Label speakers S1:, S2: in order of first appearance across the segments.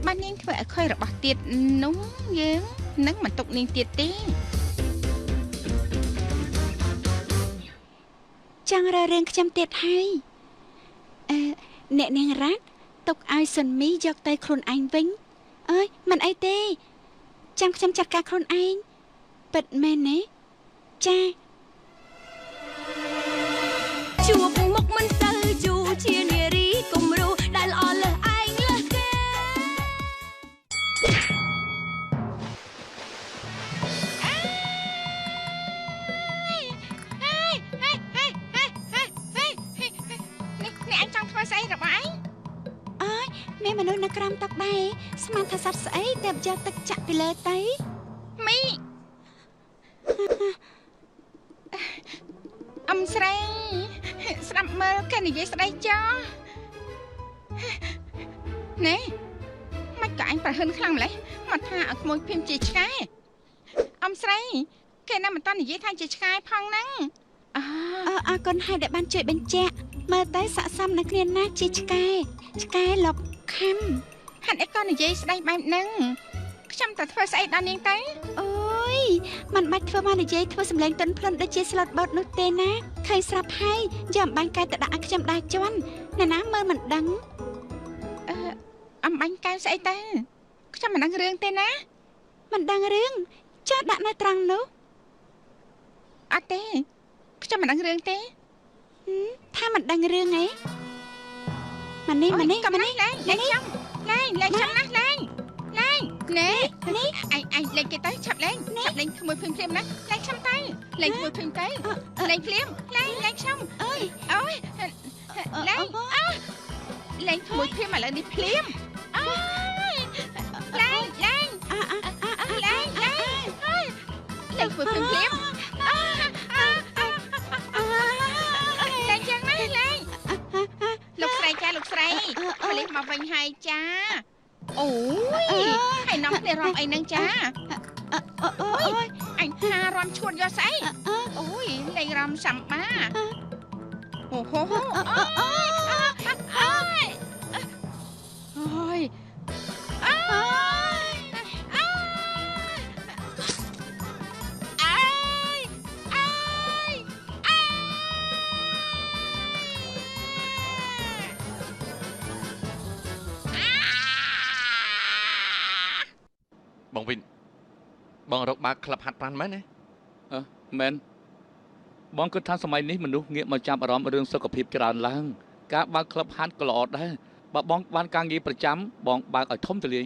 S1: បាននាងធ្វើឲ្យខុសរបស់ទៀតនោះយើងនឹងមិនទុកនាងទៀតទេ
S2: ចង់រើរឿងខ្ញុំទៀតហើយអ្នកនាងរ៉ាត់ទុកឲ្យសុនមីយកទៅខ្លួនឯងវិញអើយមិនអីទេចាំខ្ញុំចាត់ការខ្លួនឯងពិតមែនទេចាជួបមុខមិនសូវជូរជានារីគំរូដែលល្អលើសឯងលើសគេ
S1: នេះអញចង់ធ្វើស្អីរបស់ឯង
S2: អើយមានមនុស្សនៅក្រោមតុដែរស្មានថាសត្វស្អីតែយកទឹកចាក់ពីលើទៅ
S1: មីអំស្រីស្ដាប់មើលគេនិយាយស្ដីចោណែមិនក៏អញប្រហិនខ្លាំងម្លេះមកថាឲ្យក្មួយភីមជាឆ្កែអំស្រីគេណាមិនតនិយាយថាជាឆ្កែផងហ្នឹង
S2: អរគុណហើយដែលបានជួយបញ្ជាក់មើលទៅស័ក្តិសមនឹងគ្នាណាជាឆ្កែលបខំ
S1: ហាត់អីក៏និយាយស្ដីបែបហ្នឹងខ្ញុំទៅធ្វើស្អីដល់នាងទៅ
S2: អូយមិនបាច់ធ្វើមកនិយាយធ្វើសម្លេងទន់ភ្លន់ដូចជាស្លុតបោតនោះទេណាឃើញស្រាប់ហើយយកអំបាញ់កែទៅដាក់ឲ្យខ្ញុំដែរជន់អ្នកណាមើលមិនដឹង
S1: អំបាញ់កែស្អីទៅខ្ញុំមិនដឹងរឿងទេណា
S2: មិនដឹងរឿងចាស់ដាក់នៅត្រង់នោះ
S1: អត់ទេខ្ញុំមិនដឹងរឿងទេ
S2: ថាមិនដឹងរឿងអីម៉ានេះ
S1: លេងខ្ញុំណាលេងណែឯងលេងគេទៅឆាប់លេងក្មួយភីមណាលេងខ្ញុំទៅលេងក្មួយភីមទៅលេងភ្លាមលេងខ្ញុំអូយលេងក្មួយភីមឥឡូវនេះភ្លាមអូយលេងក្មួយភីមភ្លាមលេងចឹងណាលេងលោកស្រីចាលោកស្រីមកលេងមកវិញហើយចាអូយហើយនំគ្នារំអីនឹងចាអូយអញថារំឈួតយកស្អីអូយលេងរំសាំបាអូហូអូយ
S3: បងវិនបងរកបើកក្លឹបហាត់ប្រាណមែនទេ
S4: មែនបងគិតថាសម័យនេះមនុស្សងាកមកចាប់អារម្មណ៍រឿងសុខភាពច្រើនឡើងការបើកក្លឹបហាត់ក៏ល្អដែរបើបងបានការងារប្រចាំបងបើកឲ្យធំទូលាយ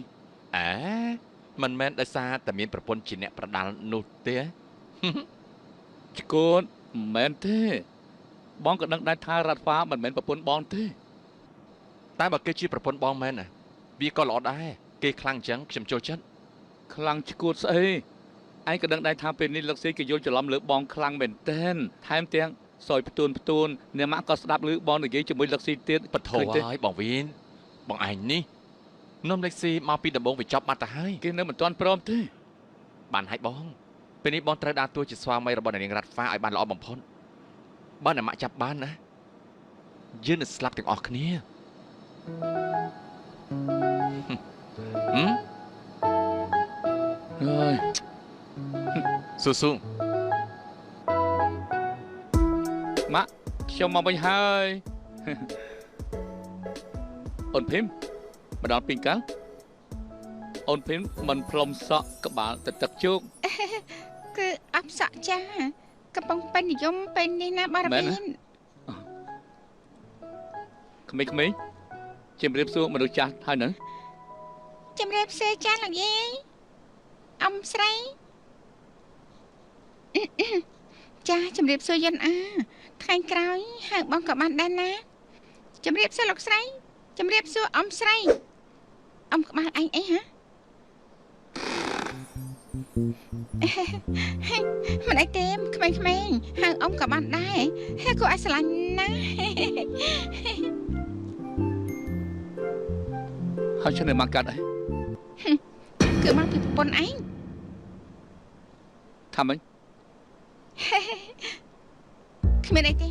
S3: មិនមែនដោយសារតែមានប្រពន្ធជាអ្នកប្រដាល់នោះទេ
S4: ឈ្គួតមិនមែនទេបងក៏ដឹងដែរថារ៉ាត់ហ្វាមិនមែនប្រពន្ធបងទេ
S3: តែបើគេជាប្រពន្ធបងមែនវាក៏ល្អដែរគេខ្លាំងអញ្ចឹងខ្ញុំចូលចិត្ត
S4: ខ្លាំងឈ្គួតស្អីឯងក៏ដឹងដែរថាពេលនេះលឹកស៊ីក៏យល់ច្រឡំលើបងខ្លាំងមែនទែនថែមទាំងសយផ្ទួនអ្នកម៉ាក់ក៏ស្ដាប់ឮបងនិយាយជាមួយលឹកស៊ីទៀត
S3: បធោហើយបងវិនបងឯងនេះនាំលឹកស៊ីមកពីដំបងវាចប់បាត់ទៅហើយ
S4: គេនៅមិនទាន់ព្រមទេ
S3: បានហើយបងពេលនេះបងត្រូវដើរតួជាស្វាមីរបស់នាងរ៉ាត់ហ្វាឲ្យបានល្អបំផុតបើអ្នកម៉ាក់ចាប់បានណាយើងនឹងស្លាប់ទាំងអស់គ្នា
S4: ហើយ
S3: ស៊ូ
S4: ម៉ាក់ខ្ញុំមកវិញហើយអូនភីមមកដល់ពីកាលអូនភីមមិនផ្លុំសក់ក្បាលទៅទឹកជោក
S1: គឺអបសក់ចាកំពុងពេញនិយមពេលនេះណាបារមីន
S4: ក្មេងៗជំរាបសួរមនុស្សចាស់ហើយនឹង
S1: ជំរាបសួរចាលោកយាយអំស្រីចាជំរាបសួរយិនថ្ងៃក្រោយហៅបងក៏បានដែរណាជំរាបសួរលោកស្រីជំរាបសួរអំស្រីអំក្បាលឯងអីហ៎មិនអីទេក្មេងៗហៅអំក៏បានដែរហើយក៏អាចស្រឡាញ់ណាស់
S4: ហើយឆ្នៃមកកាត់អី
S1: គឺមកពីប្រពន្ធឯង
S4: ថាម៉េច
S1: គ្មានអីទេ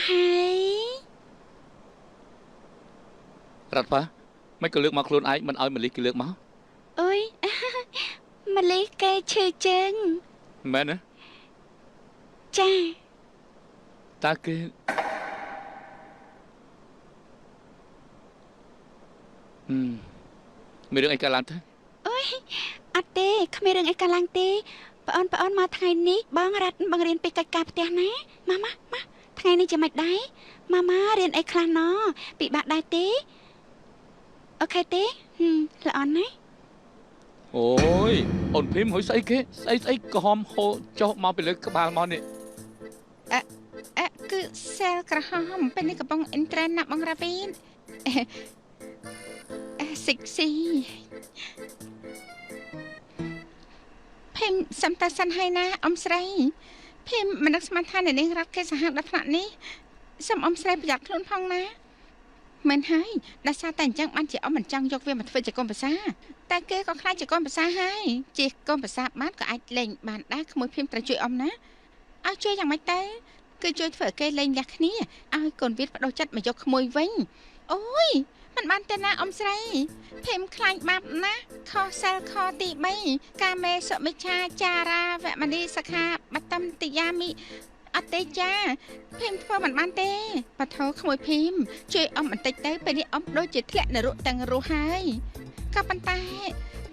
S2: ហើយ
S4: រ៉ាត់ប៉ាមិនក៏លើកមកខ្លួនឯងមិនឲ្យម៉ាលីគេលើកមក
S2: អុយ ម៉ាលីគេឈឺជើង
S4: មែនទេ
S2: ចា
S4: តើគេមានរឿងអីកើតឡើងទេ
S2: អុយអត់ទេគ្មានរឿងអីកើតឡើងទេប្អូនមកថ្ងៃនេះបងរ៉ាត់បងរៀនពីកិច្ចការផ្ទះណាម៉ាថ្ងៃនេះចាំមិនដែរម៉ារៀនអីខ្លះណពិបាកដែរទេអូខេទេល្អណាស់
S4: អូយអូនភីមហុយស្អីគេស្អីក្រហមហូរចុះមកពីលើក្បាលមកនេះ
S1: គឺសែលក្រហមពេលនេះកំពុងអ៊ីនត្រេនណាបងរ៉ាវីនសិកស៊ីភីមសំតាសិនហើយណាអ៊ំស្រីភីមមិននឹកស្មានថាអ្នកនាងរ៉ាត់គេសាហាវដល់ថ្នាក់នេះសូមអ៊ំស្រីប្រយ័ត្នខ្លួនផងណាមិនហើយដោយសារតែអញ្ចឹងបានជាអ៊ំមិនចង់យកវាមកធ្វើជាកូនប្រសាតែគេក៏ខ្លាចជាកូនប្រសាហើយជាកូនប្រសាបានក៏អាចលេងបានដែរក្មួយភីមត្រូវជួយអ៊ំណាឲ្យជួយយ៉ាងម៉េចទៅគឺជួយធ្វើឲ្យគេលេងលះគ្នាឲ្យកូនវាបដូរចិត្តមកយកក្មួយវិញអូយមិនបានទេណាអ៊ំស្រីភីមខ្លាញ់បាបណាខុសសិលខទី3កាមេសុមិច្ឆាចារាវមនីសខាបតំតិយាមិអត់ទេចាភីមធ្វើមិនបានទេបថោក្មួយភីមជួយអ៊ំបន្តិចទៅពេលនេះអ៊ំដូចជាធ្លាក់នរកទាំងរស់ហើយក៏ប៉ុន្តែ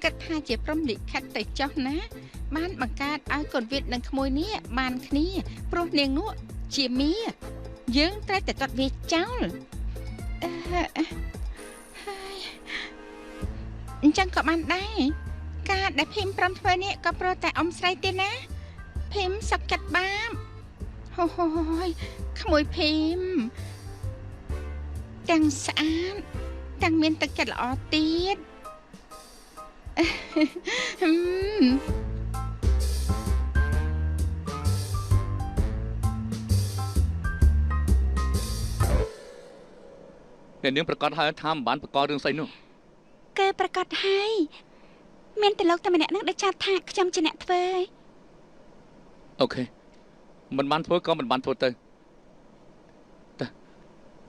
S1: គិតថាជាព្រមលិខិតទៅចុះណាបានបង្កើតឲ្យកូនវិទ្យនិងក្មួយនេះបានគ្នាព្រោះនាងនោះជាមីយើងត្រូវតែទាត់វាចោលអញ្ចឹងក៏បានដែរការដែលភីមព្រមធ្វើនេះក៏ព្រោះតែអ៊ំស្រីទេណាភីមសុខចិត្តបាបហូយក្មួយភីមទាំងស្អាតទាំងមានទឹកចិត្តល្អទៀត
S4: អ្នកនាងប្រកាសហើយថាមិនបានប្រកបរឿងស្អីនោះ
S2: គេប្រកាសហើយមានតែលោកតែម្នាក់នឹងដែលចាត់ថាខ្ញុំជាអ្នកធ្វើ
S4: អូខេមិនបានធ្វើក៏មិនបានធ្វើទៅ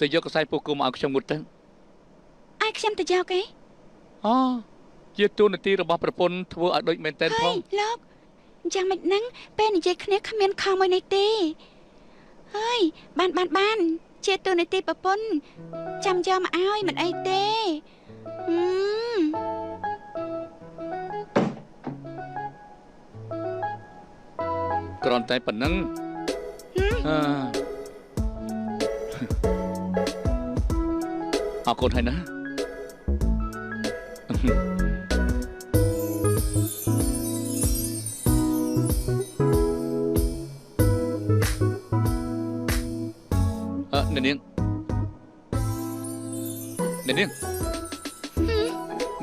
S4: ទៅយកកសែពោះគោមកឲ្យខ្ញុំងុតទៅ
S2: ឲ្យខ្ញុំទៅយកឯង
S4: អូជាទូនាទីរបស់ប្រពន្ធធ្វើឲ្យដូចមែនតែនផង
S2: លោកយ៉ាងម៉េចហ្នឹងពេលនិយាយគ្នាគ្មានខំមួយនេះទេហើយបានជាទូនាទីប្រពន្ធចាំយកមកឲ្យមិនអីទេ
S4: គ្រាន់តែប៉ុណ្ណឹងអរគុណហើយណា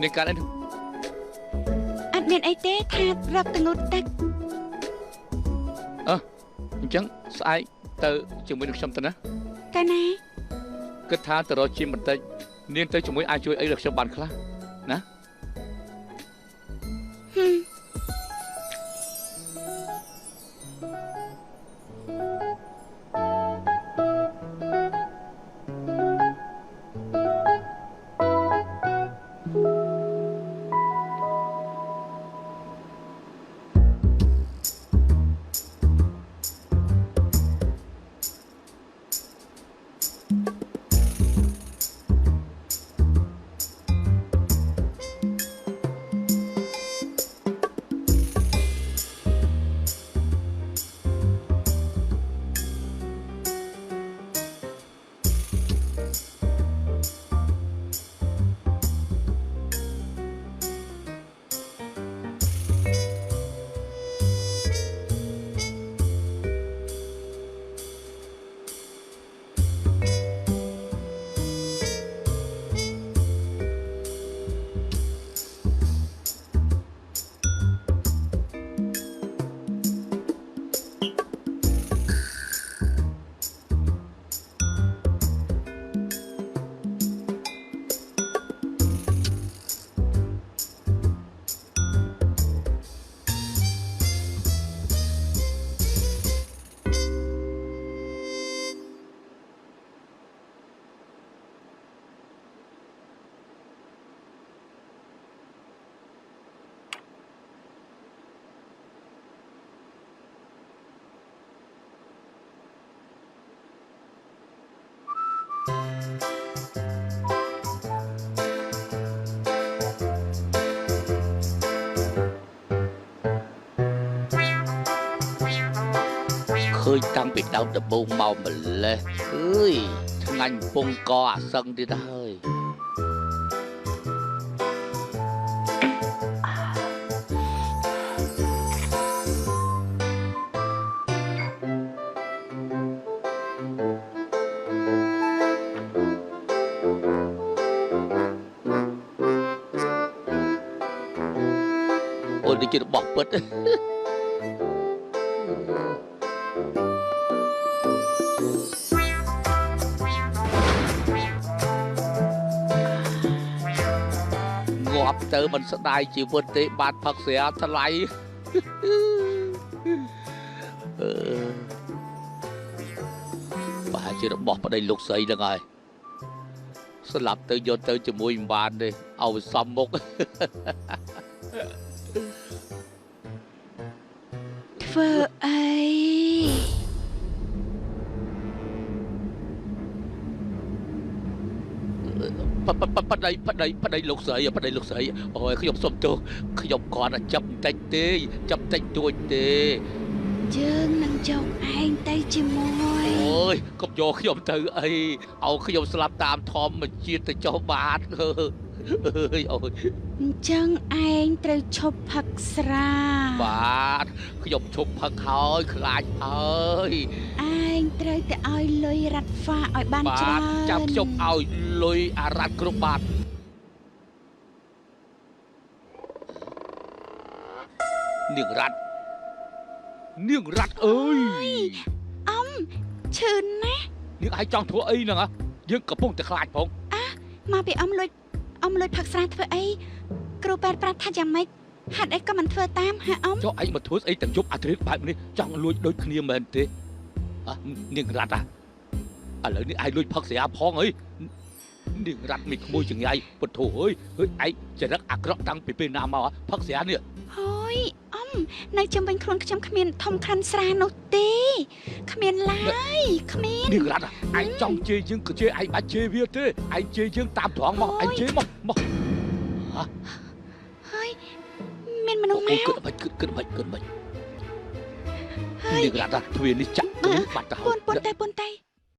S4: នាងកាត់អី
S2: អត់មានអីទេថារកទៅងូតទឹក
S4: អញ្ចឹងស្អែកទៅជាមួយនឹងខ្ញុំទៅណា
S2: ទៅណា
S4: គិតថាទៅរកជីមបន្តិចនាងទៅជាមួយអាចជួយអីដល់ខ្ញុំបានខ្លះណា ឃើញតាំងពីដើមដំបូងមកម្លេះអើយឆ្ងាញ់ពងកអាសឹងទៀតហើយ Ôi, đi chưa bọc bít ngọt tới mình sẽ đai chỉ vượt tế bát phật sẽ thật lại bà chưa đã bọc ở đây lục xây được rồi sẽ lập tới vô tới cho mùi bàn đi ầu xăm mục
S2: Vợ ấy
S4: bắt đây lục sợi ôi khuyên xôm tôi khuyên con là chậm tay tê chậm tay tôi tê
S2: Dương nâng chồng anh tay chì môi
S4: ôi không vô khuyên từ ấy ầu khuyên slap tam thom mà chia tới cho bát ơi ôi
S2: chân anhត្រូវឈប់ផឹកស្រា
S4: បាទខ្ញុំឈប់ផឹកហើយខ្លាចហើយ
S2: អញត្រូវតែឲ្យលុយរ៉ាត់ហ្វាឲ្យបានច្រើន
S4: ចាប់ខ្ញុំឲ្យលុយអារ៉ាត់គ្រប់បាត់នាងរ៉ាត់អើយ
S2: អំឈឺណាស់
S4: នាងឲ្យចង់ធ្វើអីហ្នឹងយើងកំពុងតែខ្លាចផង
S2: មកពីអំលុយផឹកស្រាធ្វើអីគ្រូប៉ែតប្រាប់ថាយ៉ាងម៉េចហាត់អីក៏មិនធ្វើតាមហ่าអំ
S4: ចុះឯងមកធ្វើស្អីទាំងយប់អាត្រៀតបែបនេះចង់លួចដូចគ្នាមែនទេនាងរ៉ាត់ឥឡូវនេះឯងលួចផឹកស្រាផងអីនាងរ៉ាត់មិនក្មួយចង្រៃពុទ្ធអើយឯងចរិតអាក្រក់តាំងពីពេលណាមកផឹកស្រានេះ
S2: ហើយអំនៅជុំវិញខ្លួនខ្ញុំគ្មានធំខាន់ស្រានោះទេគ្មានឡើយគ្មាន
S4: នាងរ៉ាត់ឯងចង់ជេរយើងក៏ជេរឯងបាច់ជេរវាទេឯងជេរយើងតាមត្រង់មកឯងជេរមក
S2: ហើយមានមនុស្សមក
S4: គិតបាច់នាងរ៉ាត់ទ្វានេះចាក់ទៅបាត់ទៅ
S2: ប៉ុនតែ